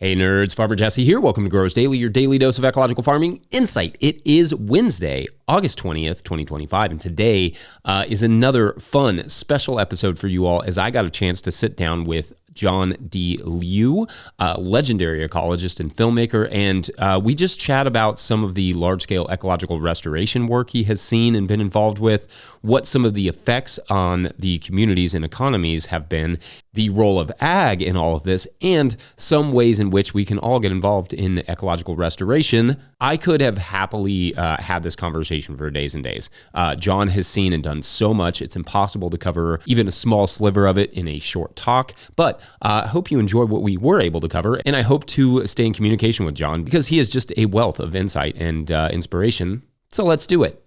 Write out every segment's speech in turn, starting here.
Hey nerds, Farmer Jesse here. Welcome to Growers Daily, your daily dose of ecological farming insight. It is Wednesday, August 20th, 2025, and today is another fun special episode for you all as I got a chance to sit down with John D. Liu, a legendary ecologist and filmmaker, and we just chat about some of the large-scale ecological restoration work he has seen and been involved with, what some of the effects on the communities and economies have been, the role of ag in all of this, and some ways in which we can all get involved in ecological restoration. I could have happily had this conversation for days and days. John has seen and done so much, it's impossible to cover even a small sliver of it in a short talk, but I hope you enjoy what we were able to cover, and I hope to stay in communication with John because he is just a wealth of insight and inspiration. So let's do it.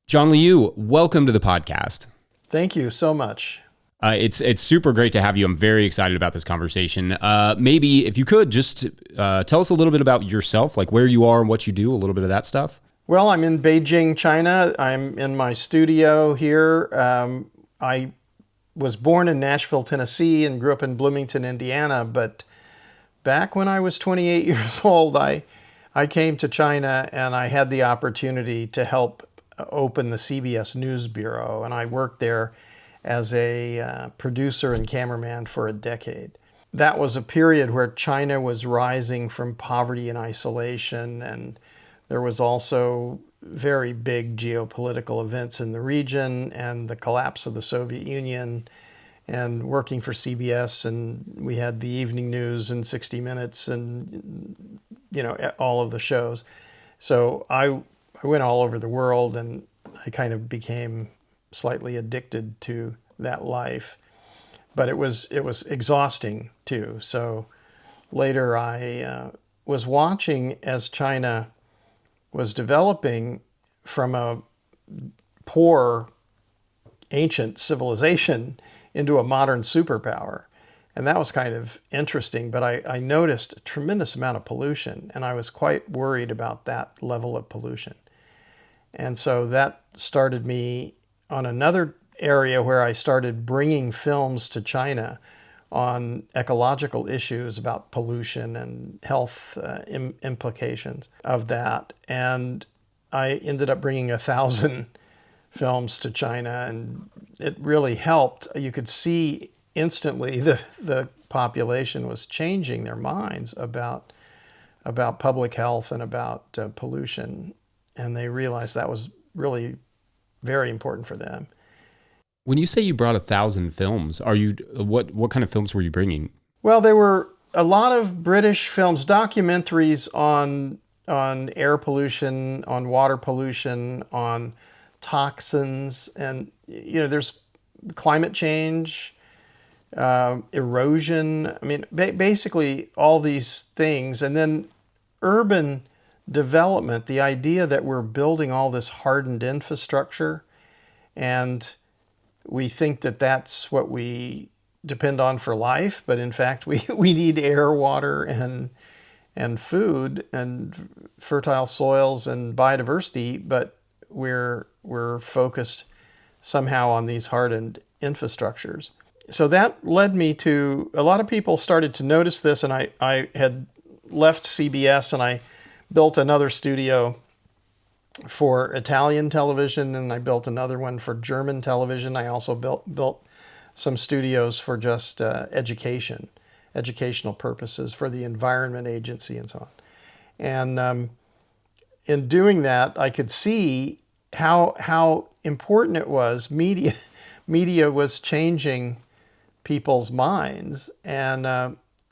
John Liu, welcome to the podcast. Thank you so much. It's super great to have you. I'm very excited about this conversation. Maybe if you could just tell us a little bit about yourself, like where you are and what you do, a little bit of that stuff. Well, I'm in Beijing, China. I'm in my studio here. I was born in Nashville, Tennessee, and grew up in Bloomington, Indiana. But back when I was 28 years old, I came to China and I had the opportunity to help open the CBS News Bureau, and I worked there as a producer and cameraman for a decade. That was a period where China was rising from poverty and isolation, and there was also very big geopolitical events in the region and the collapse of the Soviet Union, and working for CBS, and we had the evening news and 60 Minutes and all of the shows. So I went all over the world, and I kind of became slightly addicted to that life. But it was exhausting too. So later I was watching as China was developing from a poor ancient civilization into a modern superpower. And that was kind of interesting, but I noticed a tremendous amount of pollution, and I was quite worried about that level of pollution. And so that started me on another area where I started bringing films to China on ecological issues about pollution and health implications of that. And I ended up bringing 1,000 films to China, and it really helped. You could see instantly the population was changing their minds about public health and about pollution. And they realized that was really very important for them. When you say you brought 1,000 films, what kind of films were you bringing? Well, there were a lot of British films, documentaries on air pollution, on water pollution, on toxins, and there's climate change, erosion. I mean, basically all these things, and then urban development, the idea that we're building all this hardened infrastructure and we think that that's what we depend on for life, but in fact we need air, water, and food and fertile soils and biodiversity, but we're focused somehow on these hardened infrastructures. So that led me to, a lot of people started to notice this, and I had left CBS and I built another studio for Italian television, and I built another one for German television. I also built some studios for just educational purposes for the Environment Agency and so on. And in doing that, I could see how important it was. Media was changing people's minds, and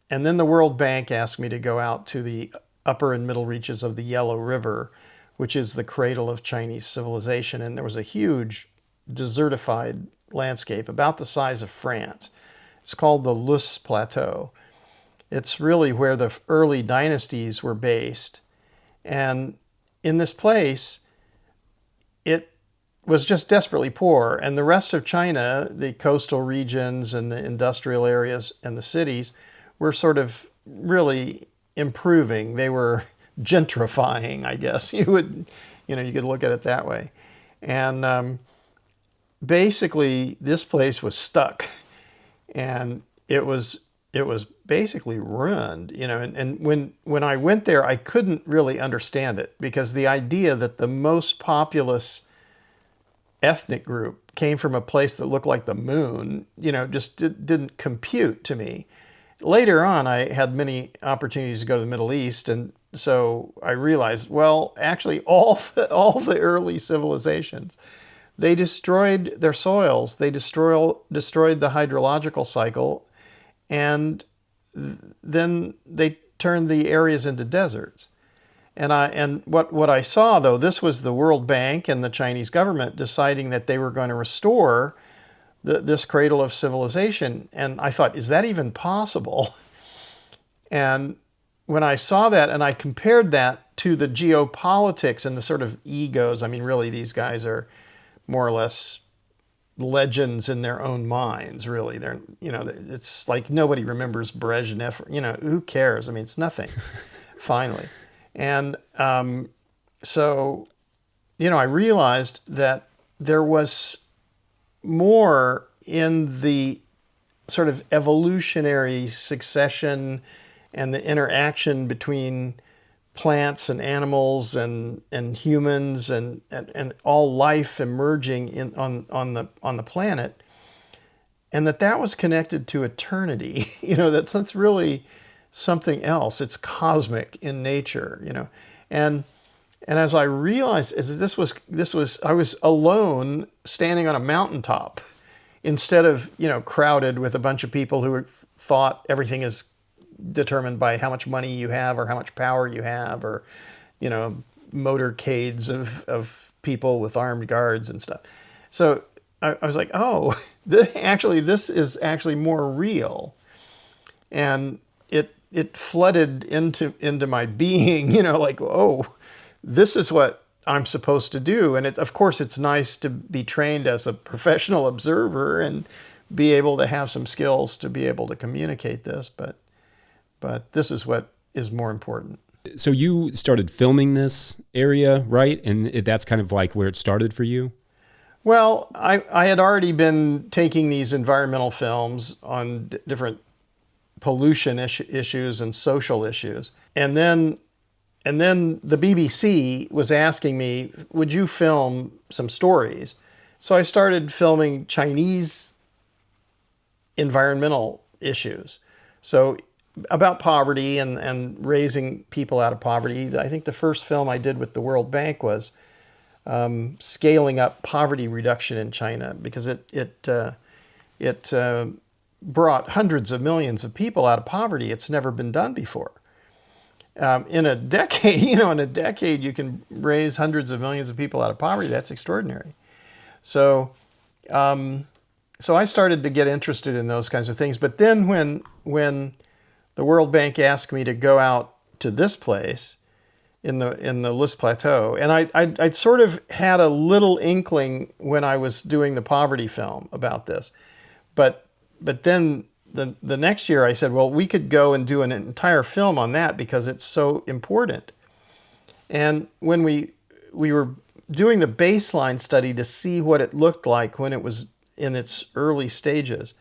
then the World Bank asked me to go out to the upper and middle reaches of the Yellow River, which is the cradle of Chinese civilization. And there was a huge desertified landscape about the size of France. It's called the Luce Plateau. It's really where the early dynasties were based. And in this place, it was just desperately poor. And the rest of China, the coastal regions and the industrial areas and the cities, were sort of really improving. They were gentrifying, I guess you would, you could look at it that way. And basically, this place was stuck, and it was basically ruined, and when I went there, I couldn't really understand it, because the idea that the most populous ethnic group came from a place that looked like the moon, just didn't compute to me. Later on, I had many opportunities to go to the Middle East, and so I realized, well, actually, all the early civilizations, they destroyed their soils, they destroyed the hydrological cycle, and then they turned the areas into deserts. And what I saw, though, this was the World Bank and the Chinese government deciding that they were going to restore this cradle of civilization. And I thought, is that even possible? And when I saw that and I compared that to the geopolitics and the sort of egos, I mean, really, these guys are more or less legends in their own minds, really. It's like nobody remembers Brezhnev, who cares? I mean, it's nothing, finally. And so, I realized that there was more in the sort of evolutionary succession and the interaction between plants and animals and humans and all life emerging on the planet, and that was connected to eternity. That's really something else. It's cosmic in nature. And as I realized, I was alone standing on a mountaintop, instead of crowded with a bunch of people who thought everything is determined by how much money you have or how much power you have, or motorcades of people with armed guards and stuff. So I was like, oh, this is actually more real, and it flooded into my being. Like, oh, this is what I'm supposed to do. And of course it's nice to be trained as a professional observer and be able to have some skills to be able to communicate this, but this is what is more important. So you started filming this area, right? And that's kind of like where it started for you? Well, I had already been taking these environmental films on different pollution issues and social issues. And then the BBC was asking me, would you film some stories? So I started filming Chinese environmental issues. So about poverty and raising people out of poverty. I think the first film I did with the World Bank was scaling up poverty reduction in China, because it brought hundreds of millions of people out of poverty. It's never been done before. In a decade, you can raise hundreds of millions of people out of poverty. That's extraordinary. So I started to get interested in those kinds of things. But then when the World Bank asked me to go out to this place in the List Plateau, and I'd sort of had a little inkling when I was doing the poverty film about this, but then the next year I said, well, we could go and do an entire film on that because it's so important. And when we were doing the baseline study to see what it looked like when it was in its early stages,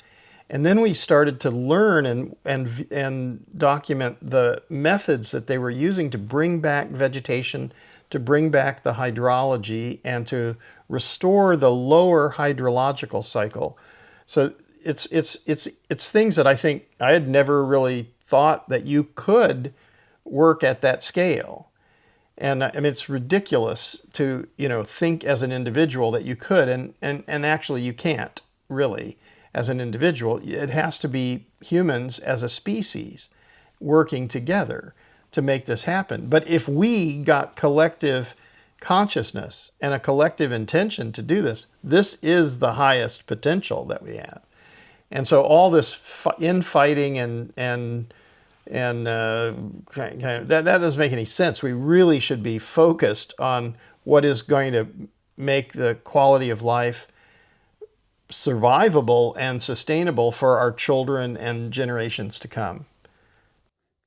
and then we started to learn and document the methods that they were using to bring back vegetation, to bring back the hydrology, and to restore the lower hydrological cycle. So it's things that I think I had never really thought that you could work at that scale. And I mean, it's ridiculous to think as an individual that you could, and actually you can't really. As an individual, it has to be humans as a species working together to make this happen. But if we got collective consciousness and a collective intention to do this, this is the highest potential that we have. And so all this infighting and that doesn't make any sense. We really should be focused on what is going to make the quality of life survivable and sustainable for our children and generations to come.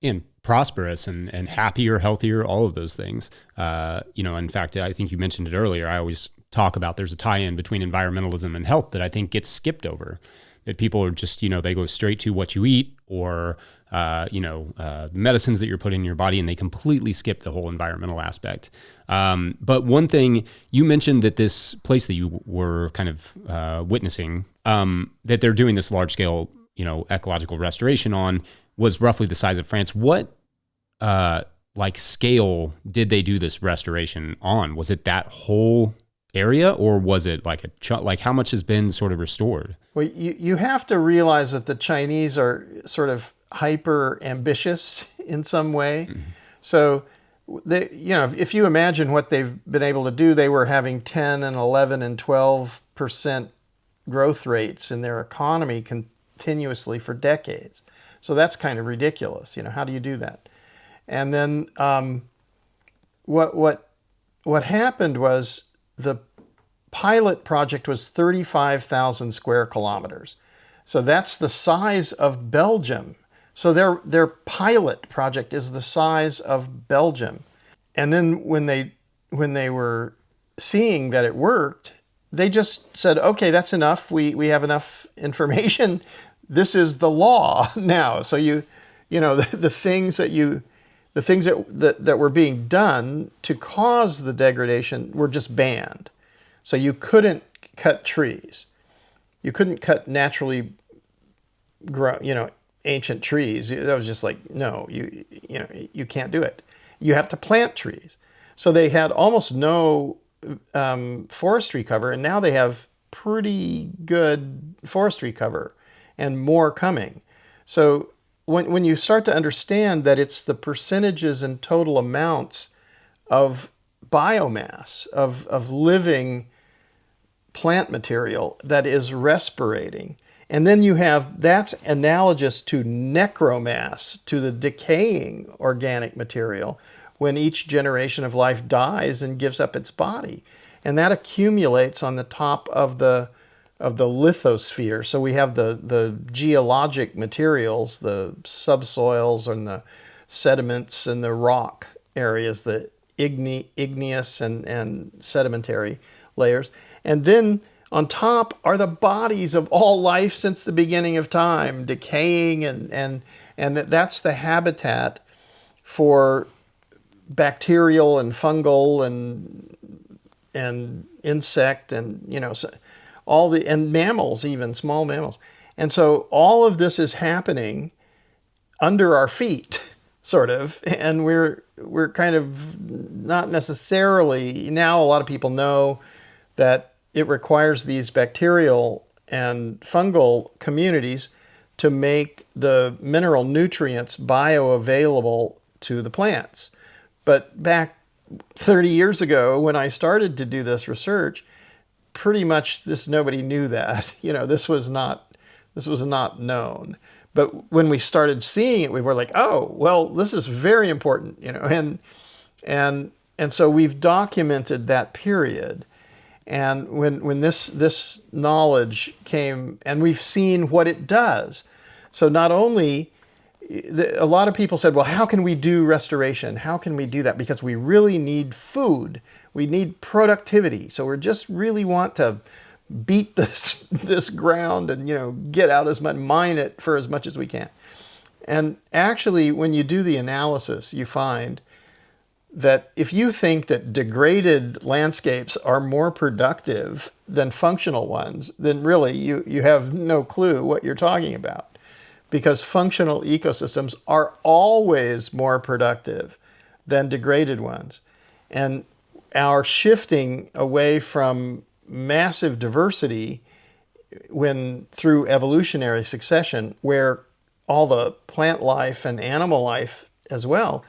and prosperous and happier, healthier, all of those things. In fact, I think you mentioned it earlier. I always talk about there's a tie-in between environmentalism and health that I think gets skipped over. That people are just, they go straight to what you eat or, medicines that you're putting in your body, and they completely skip the whole environmental aspect. But one thing you mentioned, that this place that you were kind of witnessing, that they're doing this large scale, ecological restoration on, was roughly the size of France. What scale did they do this restoration on? Was it that whole area, or was it like how much has been sort of restored? Well, you have to realize that the Chinese are sort of hyper ambitious in some way. Mm-hmm. So they, if you imagine what they've been able to do, they were having 10 and 11 and 12% growth rates in their economy continuously for decades. So that's kind of ridiculous. How do you do that? And then what happened was, the pilot project was 35,000 square kilometers. So that's the size of Belgium. So their pilot project is the size of Belgium. And then when they were seeing that it worked, they just said, okay, that's enough. We have enough information. This is the law now. So the things that were being done to cause the degradation were just banned. So you couldn't cut trees. You couldn't cut naturally grow, ancient trees. That was just like, no, you can't do it. You have to plant trees. So they had almost no forestry cover, and now they have pretty good forestry cover and more coming. So when you start to understand that it's the percentages and total amounts of biomass, of living plant material that is respirating, and then you have, that's analogous to necromass, to the decaying organic material when each generation of life dies and gives up its body. And that accumulates on the top of the lithosphere. So we have the geologic materials, the subsoils and the sediments and the rock areas, the igneous and sedimentary layers. And then on top are the bodies of all life since the beginning of time, decaying, and that's the habitat for bacterial and fungal and insect and and mammals, even small mammals. And so all of this is happening under our feet, sort of, and we're kind of not necessarily, now a lot of people know that it requires these bacterial and fungal communities to make the mineral nutrients bioavailable to the plants. But back 30 years ago, when I started to do this research, pretty much nobody knew that. This was not known. But when we started seeing it, we were like, oh, well, this is very important, and so we've documented that period. And when this knowledge came, and we've seen what it does. So not only, a lot of people said, well, how can we do restoration? How can we do that? Because we really need food. We need productivity. So we just really want to beat this ground and, get out as much, mine it for as much as we can. And actually, when you do the analysis, you find that if you think that degraded landscapes are more productive than functional ones, then really you have no clue what you're talking about. Because functional ecosystems are always more productive than degraded ones. And our shifting away from massive diversity through evolutionary succession, where all the plant life and animal life as well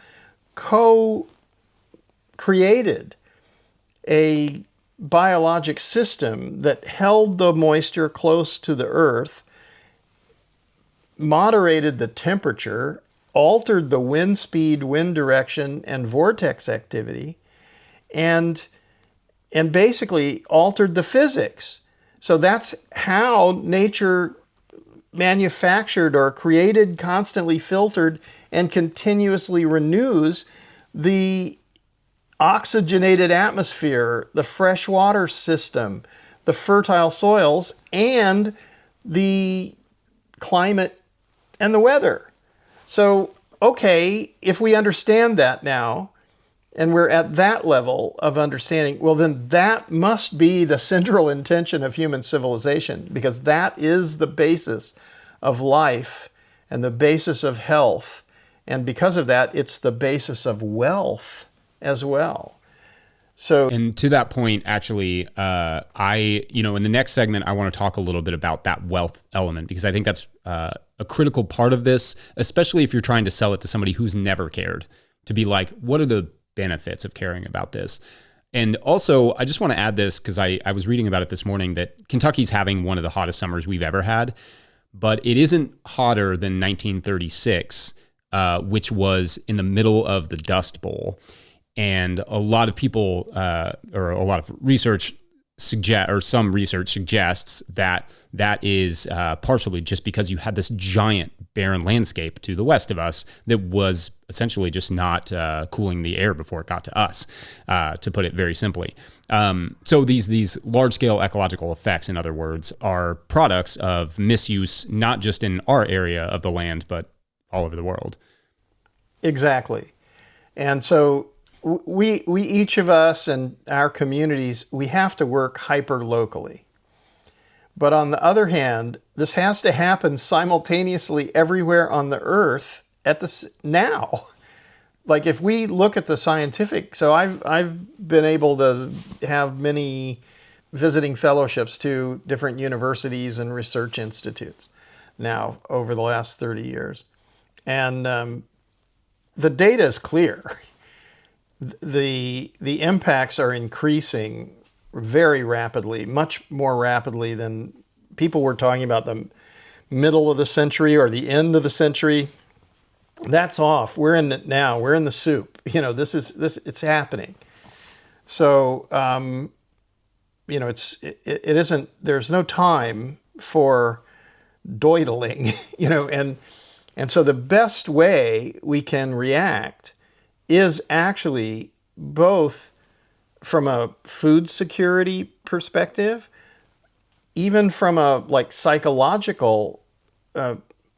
created a biologic system that held the moisture close to the earth, moderated the temperature, altered the wind speed, wind direction, and vortex activity, and basically altered the physics. So that's how nature manufactured or created, constantly filtered, and continuously renews the oxygenated atmosphere, the freshwater system, the fertile soils, and the climate and the weather. So, okay, if we understand that now, and we're at that level of understanding, well, then that must be the central intention of human civilization, because that is the basis of life and the basis of health. And because of that, it's the basis of wealth as well. So, and to that point, actually, in the next segment, I want to talk a little bit about that wealth element, because I think that's a critical part of this, especially if you're trying to sell it to somebody who's never cared, to be like, what are the benefits of caring about this? And also, I just want to add this because I was reading about it this morning, that Kentucky's having one of the hottest summers we've ever had, but it isn't hotter than 1936, which was in the middle of the Dust Bowl. And a lot of people, or a lot of research some research suggests that that is partially just because you had this giant barren landscape to the west of us that was essentially just not cooling the air before it got to us, to put it very simply. So these large-scale ecological effects, in other words, are products of misuse, not just in our area of the land, but all over the world. Exactly. And so we each of us and our communities, we have to work hyper locally. But on the other hand, this has to happen simultaneously everywhere on the earth now. Like if we look at the scientific, so I've been able to have many visiting fellowships to different universities and research institutes now over the last 30 years. And the data is clear. The impacts are increasing very rapidly, much more rapidly than people were talking about the middle of the century or the end of the century. That's off. We're in it now. We're in the soup. It's happening. So, it isn't, there's no time for doidling, and so the best way we can react is actually both from a food security perspective, even from a psychological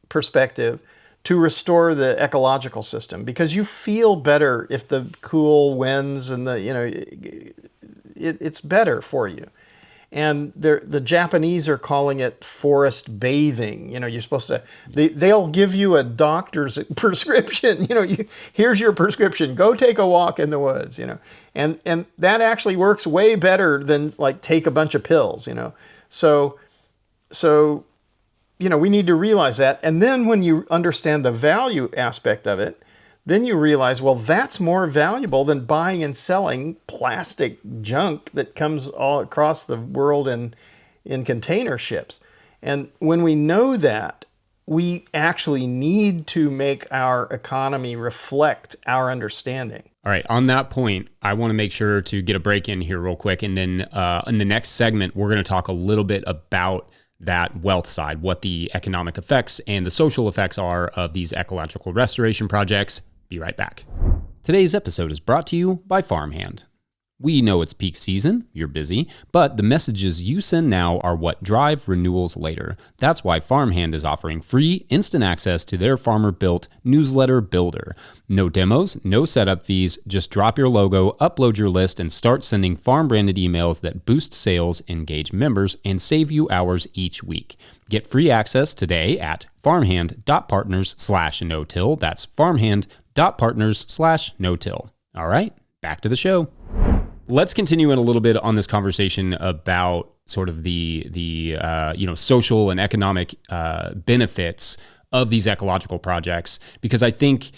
perspective, to restore the ecological system, because you feel better if the cool winds and it's better for you. And the Japanese are calling it forest bathing. You're supposed to, they'll give you a doctor's prescription. Here's your prescription. Go take a walk in the woods. And that actually works way better than take a bunch of pills. So we need to realize that. And then when you understand the value aspect of it, then you realize, well, that's more valuable than buying and selling plastic junk that comes all across the world in container ships. And when we know that, we actually need to make our economy reflect our understanding. All right. On that point, I want to make sure to get a break in here real quick. And then in the next segment, we're going to talk a little bit about that wealth side, what the economic effects and the social effects are of these ecological restoration projects. Be right back. Today's episode is brought to you by Farmhand. We know it's peak season, you're busy, but the messages you send now are what drive renewals later. That's why Farmhand is offering free instant access to their farmer-built newsletter builder. No demos, no setup fees, just drop your logo, upload your list, and start sending farm-branded emails that boost sales, engage members, and save you hours each week. Get free access today at farmhand.partners/no-till. That's farmhand.partners/no-till. All right, back to the show. Let's continue in a little bit on this conversation about sort of the social and economic benefits of these ecological projects, because I think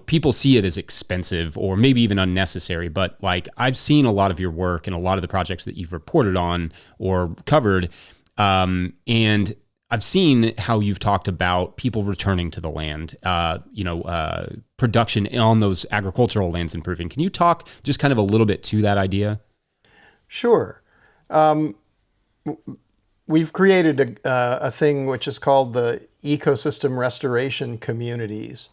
people see it as expensive or maybe even unnecessary. But I've seen a lot of your work and a lot of the projects that you've reported on or covered, and I've seen how you've talked about people returning to the land, production on those agricultural lands improving. Can you talk just kind of a little bit to that idea? Sure. We've created a thing which is called the ecosystem restoration communities.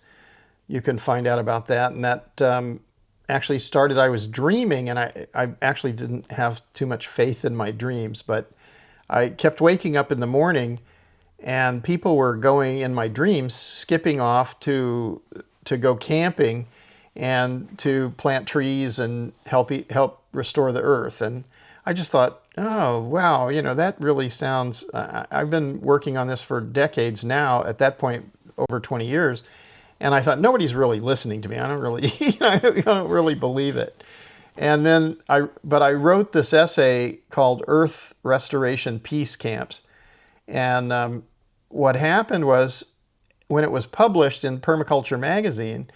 you can find out about that. And that actually started, I was dreaming, and I actually didn't have too much faith in my dreams, but I kept waking up in the morning and people were going in my dreams, skipping off to go camping and to plant trees and help restore the earth. And I just thought, oh, wow, that really sounds, I've been working on this for decades now, at that point, over 20 years. And I thought, nobody's really listening to me. I don't really, I don't really believe it. And then I wrote this essay called Earth Restoration Peace Camps. And what happened was, when it was published in Permaculture magazine,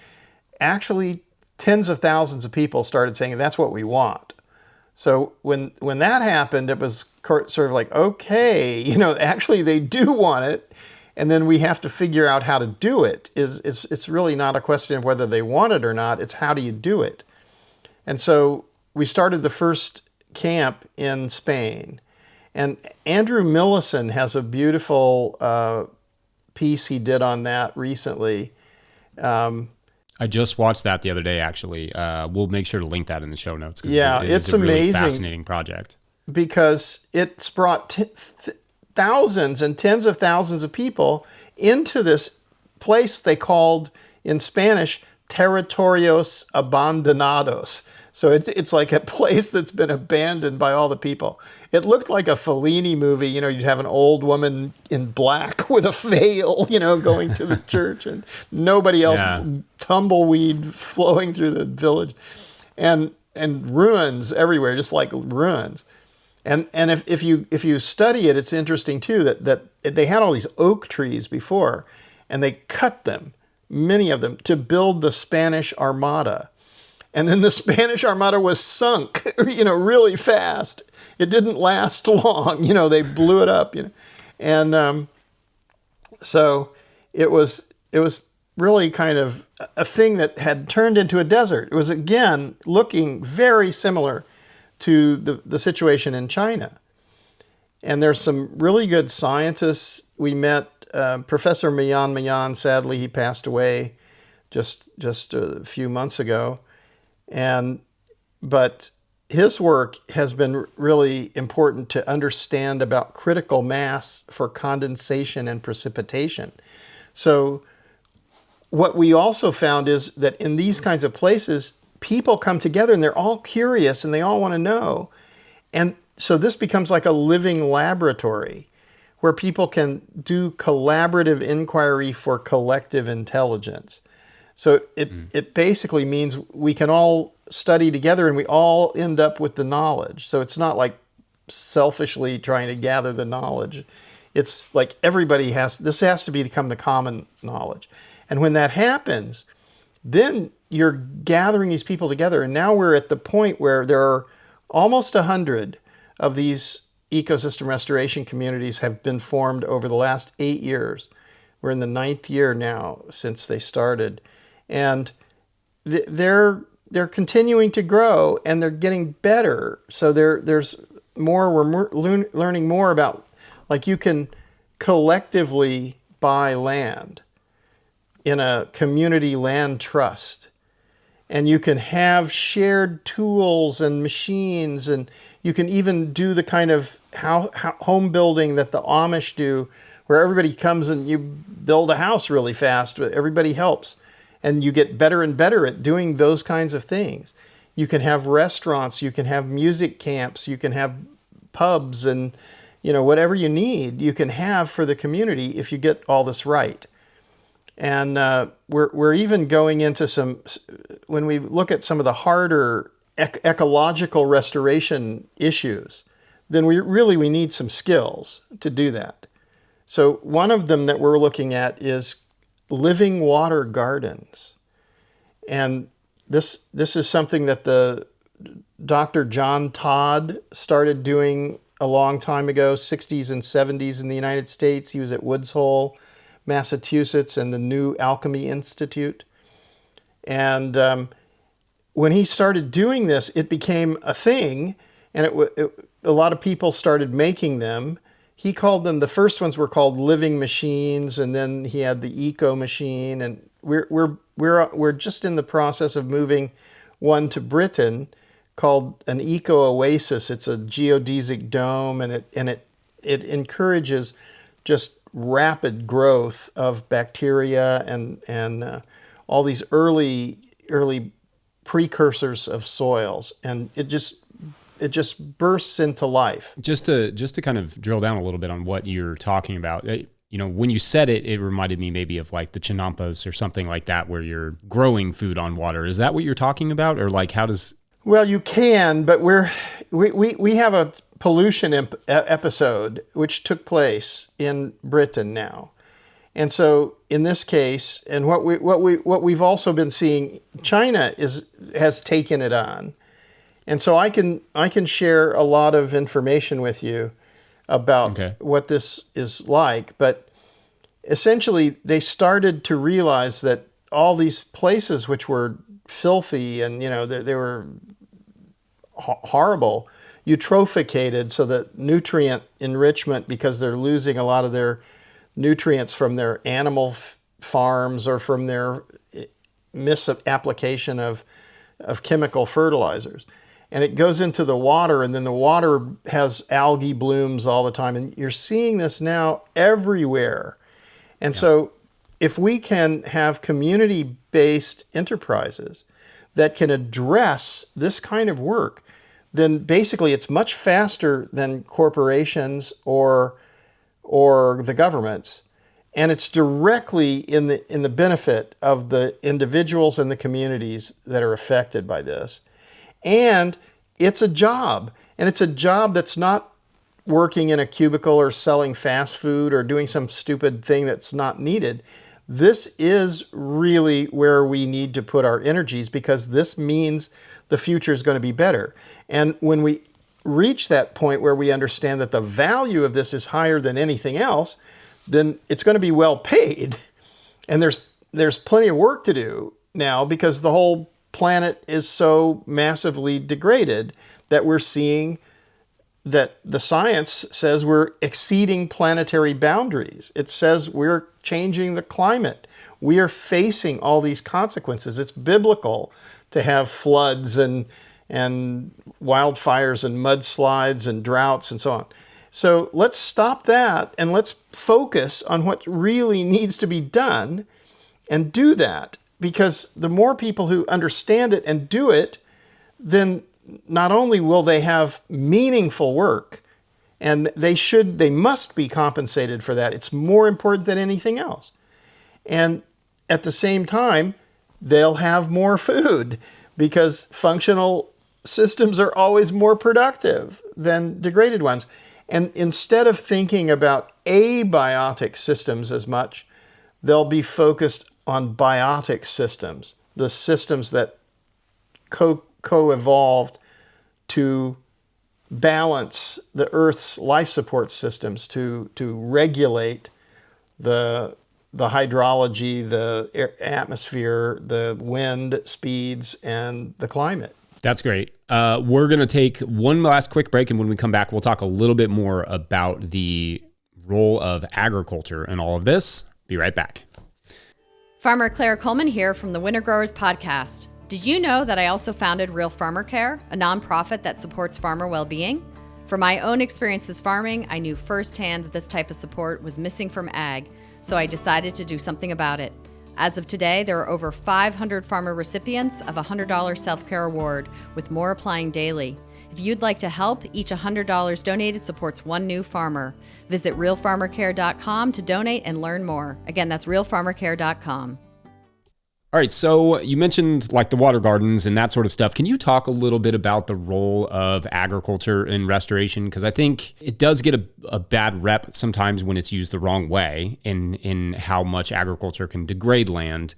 actually tens of thousands of people started saying that's what we want. So when that happened, it was sort of like, okay, actually they do want it, and then we have to figure out how to do it. It's really not a question of whether they want it or not, it's how do you do it. And so we started the first camp in Spain. And Andrew Millison has a beautiful piece he did on that recently. I just watched that the other day, actually. We'll make sure to link that in the show notes. Yeah, it's a really amazing. Fascinating project. Because it's brought thousands and tens of thousands of people into this place they called, in Spanish, Territorios Abandonados. So it's like a place that's been abandoned by all the people. It looked like a Fellini movie. You'd have an old woman in black with a veil, going to the church, and nobody else, tumbleweed flowing through the village, and ruins everywhere, just like ruins. And if you study it, it's interesting too that they had all these oak trees before, and they cut them, many of them, to build the Spanish Armada. And then the Spanish Armada was sunk, really fast. It didn't last long. They blew it up. And so it was really kind of a thing that had turned into a desert. It was, again, looking very similar to the situation in China. And there's some really good scientists. We met Professor Mayan. Sadly, he passed away just a few months ago. But his work has been really important to understand about critical mass for condensation and precipitation. So what we also found is that in these kinds of places, people come together and they're all curious and they all want to know. And so this becomes like a living laboratory where people can do collaborative inquiry for collective intelligence. So it basically means we can all study together and we all end up with the knowledge. So it's not like selfishly trying to gather the knowledge. It's like this has to become the common knowledge. And when that happens, then you're gathering these people together. And now we're at the point where there are almost 100 of these ecosystem restoration communities have been formed over the last 8 years. We're in the 9th year now since they started. And they're continuing to grow and they're getting better. So there's more, we're learning more about, like, you can collectively buy land in a community land trust. And you can have shared tools and machines, and you can even do the kind of home building that the Amish do, where everybody comes and you build a house really fast, everybody helps. And you get better and better at doing those kinds of things. You can have restaurants, you can have music camps, you can have pubs, and whatever you need, you can have for the community if you get all this right. And we're even going into when we look at some of the harder ecological restoration issues, then we need some skills to do that. So one of them that we're looking at is living water gardens. And this is something that the Dr. John Todd started doing a long time ago, 60s and 70s in the United States. He was at Woods Hole, Massachusetts, and the New Alchemy Institute. And when he started doing this, it became a thing, and a lot of people started making them. He called them, the first ones were called living machines, and then he had the eco machine, and we're just in the process of moving one to Britain called an eco oasis. It's a geodesic dome, and it encourages just rapid growth of bacteria and all these early precursors of soils, and it just bursts into life. Just to kind of drill down a little bit on what you're talking about. When you said it, it reminded me maybe of like the chinampas or something like that, where you're growing food on water. Is that what you're talking about, or like how does? Well, you can, but we have a pollution episode which took place in Britain now, and so in this case, and what we've also been seeing, China has taken it on, and so I can share a lot of information with you about what this is like, but essentially they started to realize that all these places which were filthy and they were horrible, eutrophicated, so that nutrient enrichment, because they're losing a lot of their nutrients from their animal farms or from their misapplication of chemical fertilizers. And it goes into the water, and then the water has algae blooms all the time. And you're seeing this now everywhere. And so if we can have community-based enterprises that can address this kind of work, then basically it's much faster than corporations or the governments. And it's directly in the benefit of the individuals and the communities that are affected by this. And it's a job. And it's a job that's not working in a cubicle or selling fast food or doing some stupid thing that's not needed. This is really where we need to put our energies, because this means the future is going to be better. And when we reach that point where we understand that the value of this is higher than anything else, then it's going to be well paid. And there's plenty of work to do now, because the whole planet is so massively degraded that we're seeing that the science says we're exceeding planetary boundaries. It says we're changing the climate. We are facing all these consequences. It's biblical to have floods and wildfires and mudslides and droughts and so on. So let's stop that and let's focus on what really needs to be done and do that. Because the more people who understand it and do it, then not only will they have meaningful work, and they must be compensated for that. It's more important than anything else. And at the same time, they'll have more food, because functional systems are always more productive than degraded ones. And instead of thinking about abiotic systems as much, they'll be focused on biotic systems, the systems that co-evolved to balance the Earth's life support systems, to regulate the hydrology, the atmosphere, the wind speeds, and the climate. That's great. We're going to take one last quick break, and when we come back, we'll talk a little bit more about the role of agriculture in all of this. Be right back. Farmer Claire Coleman here from the Winter Growers Podcast. Did you know that I also founded Real Farmer Care, a nonprofit that supports farmer well-being? From my own experiences farming, I knew firsthand that this type of support was missing from ag, so I decided to do something about it. As of today, there are over 500 farmer recipients of a $100 self-care award, with more applying daily. If you'd like to help, each $100 donated supports one new farmer. Visit realfarmercare.com to donate and learn more. Again, that's realfarmercare.com. All right, so you mentioned like the water gardens and that sort of stuff. Can you talk a little bit about the role of agriculture in restoration? Because I think it does get a bad rep sometimes when it's used the wrong way in how much agriculture can degrade land.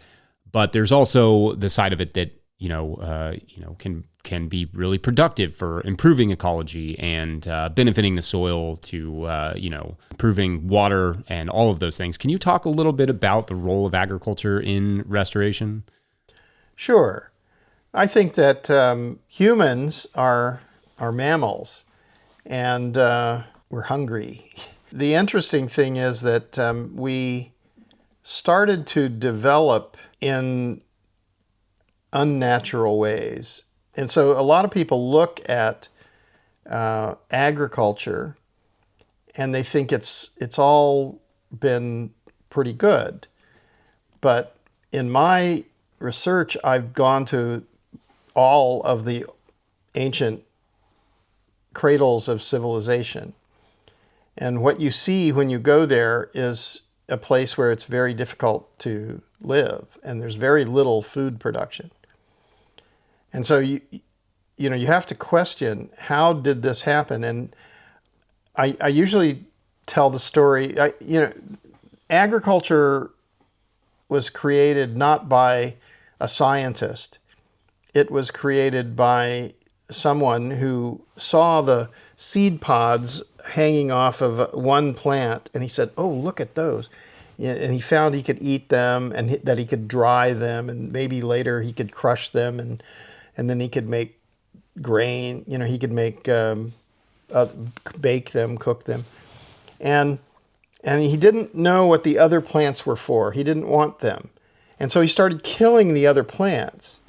But there's also the side of it that can be really productive for improving ecology and benefiting the soil to improving water and all of those things. Can you talk a little bit about the role of agriculture in restoration? Sure. I think that humans are mammals, and we're hungry. The interesting thing is that we started to develop in unnatural ways. And so a lot of people look at agriculture and they think it's all been pretty good. But in my research, I've gone to all of the ancient cradles of civilization. And what you see when you go there is a place where it's very difficult to live, and there's very little food production. And so you have to question, how did this happen? And I usually tell the story, agriculture was created not by a scientist. It was created by someone who saw the seed pods hanging off of one plant, and he said, "Oh, look at those." And he found he could eat them, and that he could dry them, and maybe later he could crush them, and then he could make grain. He could make bake them, cook them, and he didn't know what the other plants were for. He didn't want them, and so he started killing the other plants.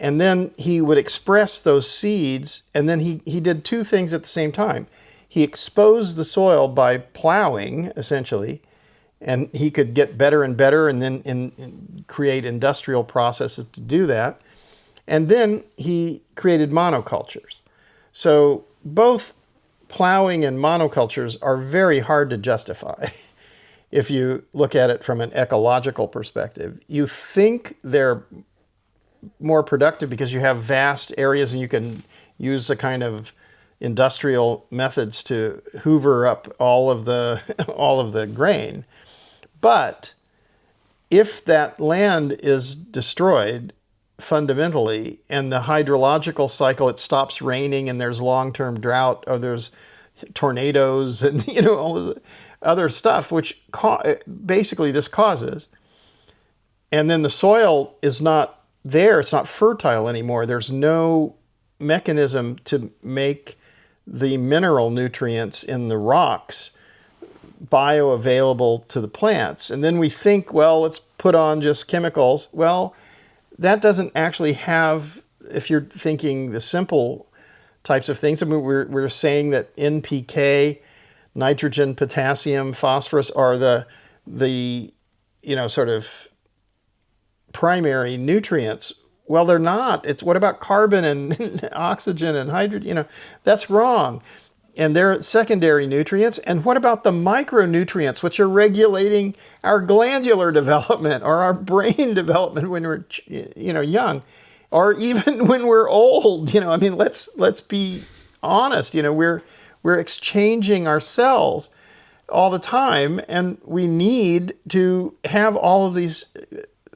And then he would express those seeds, and then he did two things at the same time. He exposed the soil by plowing, essentially, and he could get better and better and then create industrial processes to do that. And then he created monocultures. So both plowing and monocultures are very hard to justify if you look at it from an ecological perspective. You think they're more productive because you have vast areas and you can use the kind of industrial methods to hoover up all of the grain. But if that land is destroyed fundamentally, and the hydrological cycle, it stops raining and there's long-term drought, or there's tornadoes and all the other stuff, which basically this causes, and then the soil is not there, it's not fertile anymore. There's no mechanism to make the mineral nutrients in the rocks bioavailable to the plants. And then we think, well, let's put on just chemicals. Well, that doesn't actually have, if you're thinking the simple types of things. I mean, we're saying that NPK, nitrogen, potassium, phosphorus are the sort of primary nutrients. Well, they're not. It's what about carbon and oxygen and hydrogen? That's wrong. And they're secondary nutrients. And what about the micronutrients, which are regulating our glandular development or our brain development when we're young, or even when we're old? Let's be honest. We're exchanging our cells all the time, and we need to have all of these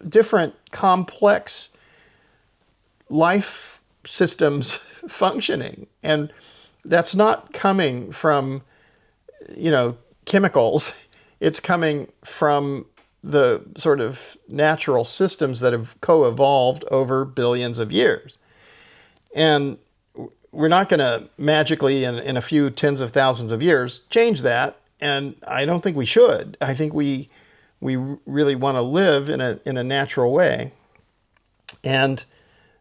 different complex life systems functioning. And that's not coming from, chemicals. It's coming from the sort of natural systems that have co-evolved over billions of years. And we're not going to magically, in a few tens of thousands of years, change that. And I don't think we should. I think we really want to live in a natural way. And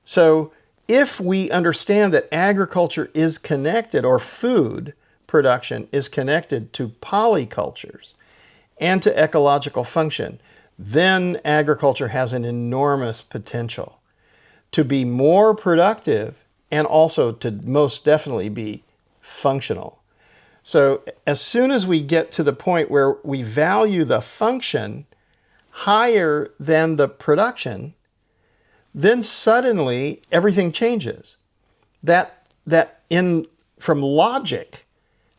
so if we understand that agriculture is connected, or food production is connected to polycultures and to ecological function, then agriculture has an enormous potential to be more productive and also to most definitely be functional. So as soon as we get to the point where we value the function higher than the production, then suddenly everything changes. From logic,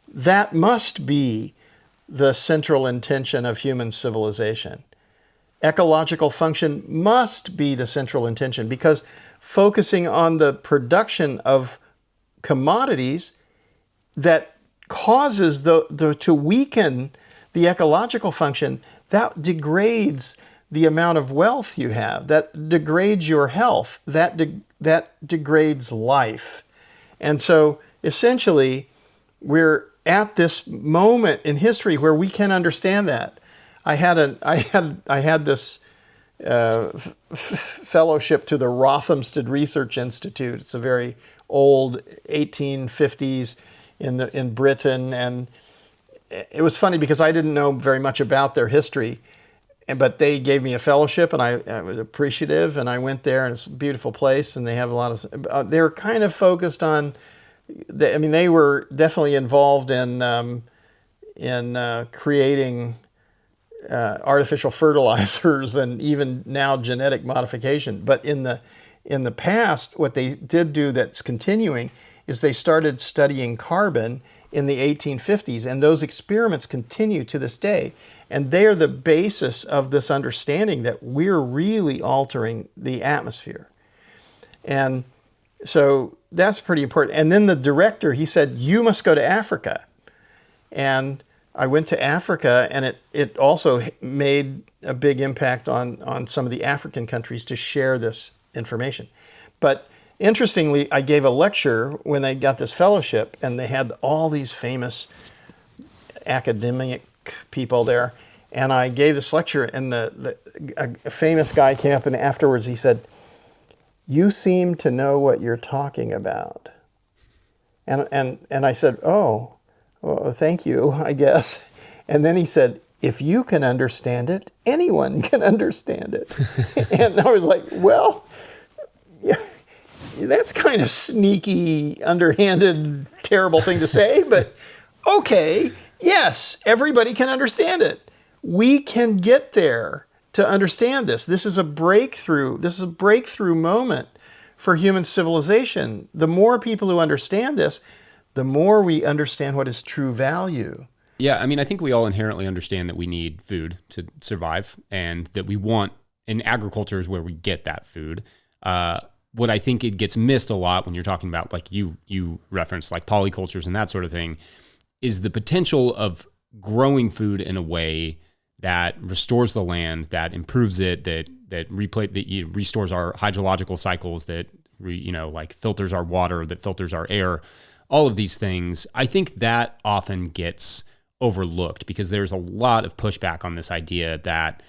that must be the central intention of human civilization. Ecological function must be the central intention, because focusing on the production of commodities that causes to weaken the ecological function, that degrades the amount of wealth you have, that degrades your health, that degrades life. And so essentially, we're at this moment in history where we can understand that. I had this fellowship to the Rothamsted Research Institute. It's a very old 1850s in Britain, and it was funny because I didn't know very much about their history, but they gave me a fellowship, and I was appreciative, and I went there, and it's a beautiful place, and they have a lot of. They're kind of focused on. They were definitely involved in creating artificial fertilizers and even now genetic modification. But in the past, what they did do that's continuing is they started studying carbon in the 1850s, and those experiments continue to this day. And they're the basis of this understanding that we're really altering the atmosphere. And so that's pretty important. And then the director, he said, you must go to Africa. And I went to Africa, and it also made a big impact on some of the African countries to share this information. But interestingly, I gave a lecture when I got this fellowship, and they had all these famous academic people there. And I gave this lecture, and a famous guy came up, and afterwards he said, you seem to know what you're talking about. And I said, oh, well, thank you, I guess. And then he said, if you can understand it, anyone can understand it. And I was like, well, yeah, that's kind of sneaky, underhanded, terrible thing to say, but okay, yes, everybody can understand it. We can get there to understand this. This is a breakthrough. This is a breakthrough moment for human civilization. The more people who understand this, the more we understand what is true value. Yeah, I mean, I think we all inherently understand that we need food to survive, and that we want, and agriculture is where we get that food. What I think it gets missed a lot when you're talking about, like you referenced, like polycultures and that sort of thing, is the potential of growing food in a way that restores the land, that improves it, that restores our hydrological cycles, that like filters our water, that filters our air. All of these things, I think that often gets overlooked because there's a lot of pushback on this idea that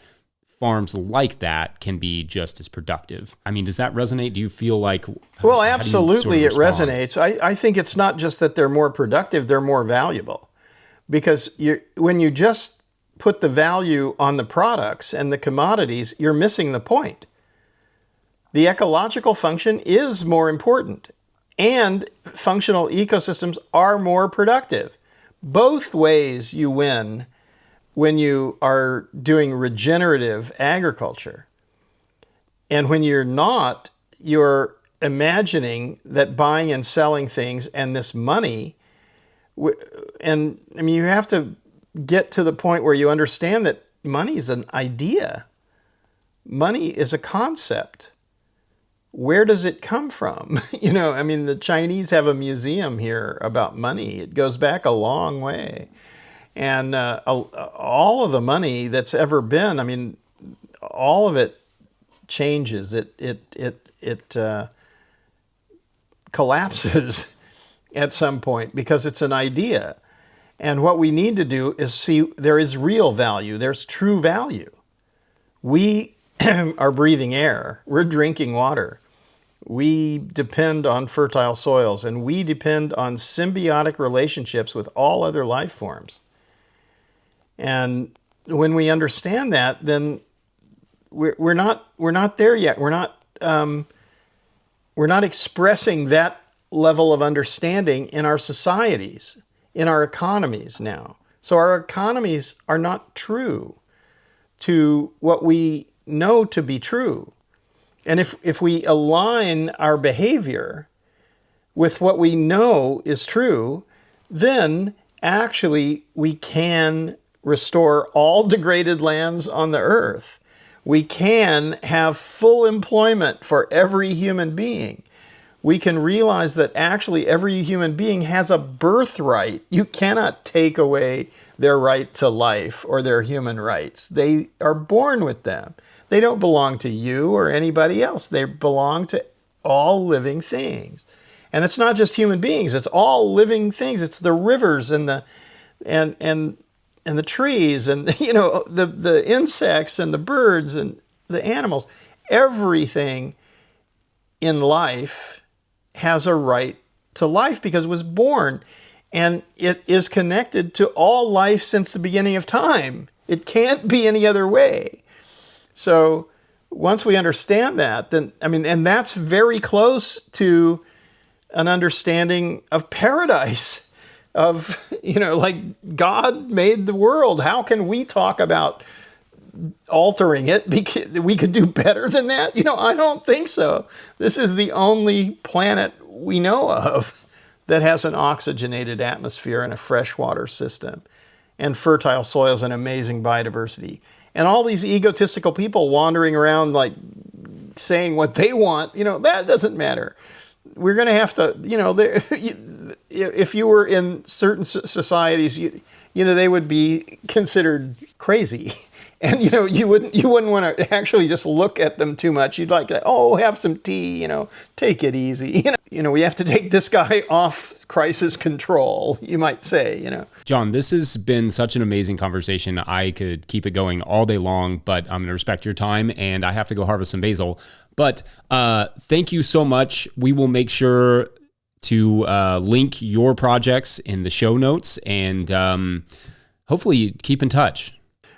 farms like that can be just as productive. I mean, does that resonate? Do you feel like... Well, absolutely, it resonates. I think it's not just that they're more productive, they're more valuable. Because when you just put the value on the products and the commodities, you're missing the point. The ecological function is more important, and functional ecosystems are more productive. Both ways you win when you are doing regenerative agriculture. And when you're not, you're imagining that buying and selling things and this money, and I mean, you have to get to the point where you understand that money is an idea. Money is a concept. Where does it come from? I mean, the Chinese have a museum here about money. It goes back a long way. And all of the money that's ever been, I mean, all of it changes. It collapses at some point because it's an idea. And what we need to do is see there is real value. There's true value. We are breathing air. We're drinking water. We depend on fertile soils, and we depend on symbiotic relationships with all other life forms. And when we understand that, then we're not there yet. We're not expressing that level of understanding in our societies, in our economies now. So our economies are not true to what we know to be true. And if we align our behavior with what we know is true, then actually we can restore all degraded lands on the earth. We can have full employment for every human being. We can realize that actually every human being has a birthright. You cannot take away their right to life or their human rights. They are born with them. They don't belong to you or anybody else. They belong to all living things. And it's not just human beings, it's all living things. It's the rivers and the trees and the insects and the birds and the animals. Everything in life has a right to life because it was born, and it is connected to all life since the beginning of time. It can't be any other way. So once we understand that, then, and that's very close to an understanding of paradise, of, like God made the world. How can we talk about altering it? Because we could do better than that? I don't think so. This is the only planet we know of that has an oxygenated atmosphere and a freshwater system and fertile soils and amazing biodiversity. And all these egotistical people wandering around like saying what they want, that doesn't matter. We're going to have to, if you were in certain societies, they would be considered crazy. And, you wouldn't want to actually just look at them too much. You'd like to, have some tea, take it easy. We have to take this guy off crisis control, you might say, John, this has been such an amazing conversation. I could keep it going all day long, but I'm going to respect your time and I have to go harvest some basil. But thank you so much. We will make sure to link your projects in the show notes and hopefully keep in touch.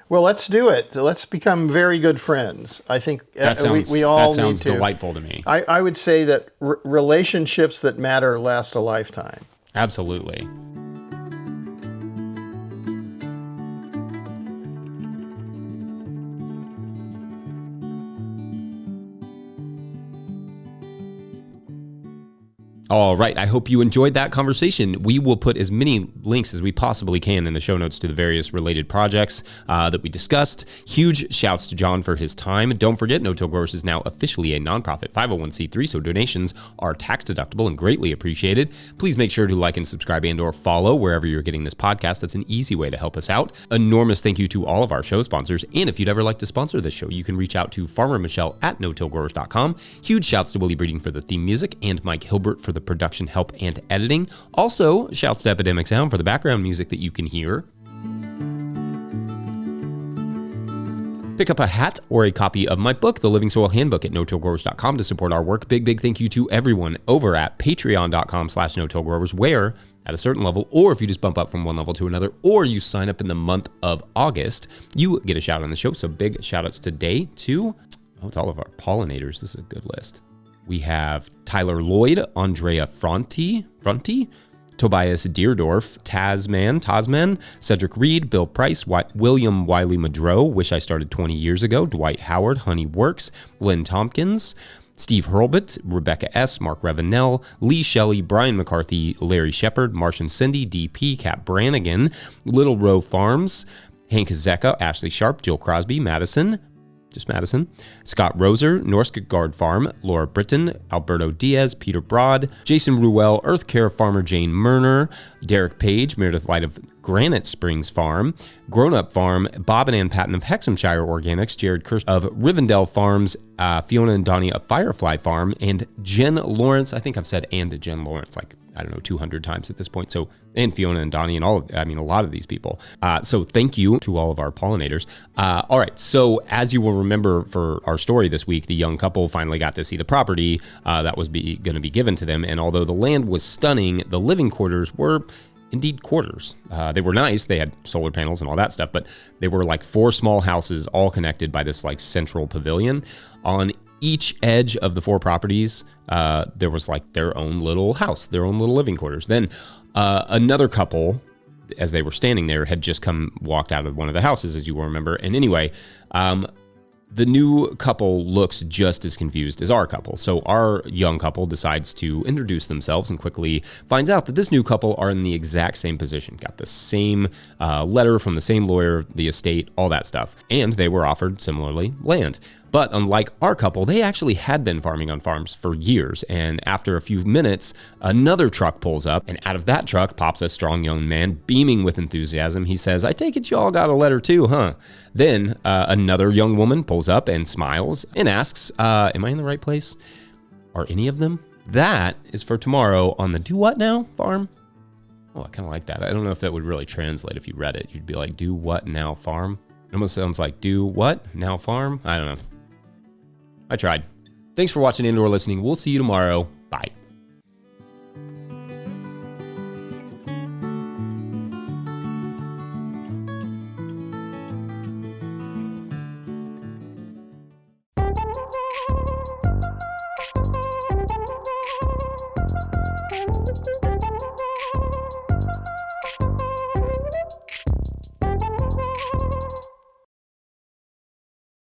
Well, let's do it. Let's become very good friends. I think we all need to. That sounds delightful to me. I would say that relationships that matter last a lifetime. Absolutely. All right. I hope you enjoyed that conversation. We will put as many links as we possibly can in the show notes to the various related projects that we discussed. Huge shouts to John for his time. Don't forget, No Till Growers is now officially a nonprofit 501c3, so donations are tax deductible and greatly appreciated. Please make sure to like and subscribe and/or follow wherever you're getting this podcast. That's an easy way to help us out. Enormous thank you to all of our show sponsors. And if you'd ever like to sponsor this show, you can reach out to Farmer Michelle at notillgrowers.com. Huge shouts to Willie Breeding for the theme music and Mike Hilbert for the production help and editing. Also, shouts to Epidemic Sound for the background music that you can hear. Pick up a hat or a copy of my book, The Living Soil Handbook, at notillgrowers.com to support our work. Big thank you to everyone over at patreon.com/notillgrowers, where at a certain level, or if you just bump up from one level to another, or you sign up in the month of August, you get a shout on the show. So big shout outs today to, it's all of our pollinators. This is a good list. We have Tyler Lloyd, Andrea Fronti, Tobias Deerdorf, Tasman, Cedric Reed, Bill Price, William Wiley Madrow, Wish I Started 20 Years Ago, Dwight Howard, Honey Works, Lynn Tompkins, Steve Hurlbut, Rebecca S., Mark Revanell, Lee Shelley, Brian McCarthy, Larry Shepard, Martian Cindy, DP, Kat Brannigan, Little Row Farms, Hank Zecca, Ashley Sharp, Jill Crosby, Madison, Scott Roser, Norskegard Farm, Laura Britton, Alberto Diaz, Peter Broad, Jason Ruel, Earth Care Farmer Jane Murner, Derek Page, Meredith Light of Granite Springs Farm, Grown Up Farm, Bob and Ann Patton of Hexhamshire Organics, Jared Kirsch of Rivendell Farms, Fiona and Donnie of Firefly Farm, and Jen Lawrence. I think I've said and Jen Lawrence 200 times at this point. So, and Fiona and Donnie and a lot of these people. So thank you to all of our pollinators. All right. So as you will remember for our story this week, the young couple finally got to see the property that was going to be given to them. And although the land was stunning, the living quarters were indeed quarters. They were nice. They had solar panels and all that stuff, but they were like 4 small houses all connected by this like central pavilion. On each edge of the 4 properties, there was like their own little house, their own little living quarters. Then another couple, as they were standing there, had just walked out of one of the houses, as you will remember. And anyway, the new couple looks just as confused as our couple. So our young couple decides to introduce themselves and quickly finds out that this new couple are in the exact same position. Got the same letter from the same lawyer, the estate, all that stuff. And they were offered, similarly, land. But unlike our couple, they actually had been farming on farms for years. And after a few minutes, another truck pulls up, and out of that truck pops a strong young man, beaming with enthusiasm. He says, "I take it you all got a letter too, huh?" Then another young woman pulls up and smiles and asks, "Am I in the right place? Are any of them?" That is for tomorrow on the Do What Now farm. Oh, I kind of like that. I don't know if that would really translate if you read it. You'd be like, "Do what now farm?" It almost sounds like "Do what now farm?" I don't know. I tried. Thanks for watching and or listening. We'll see you tomorrow. Bye.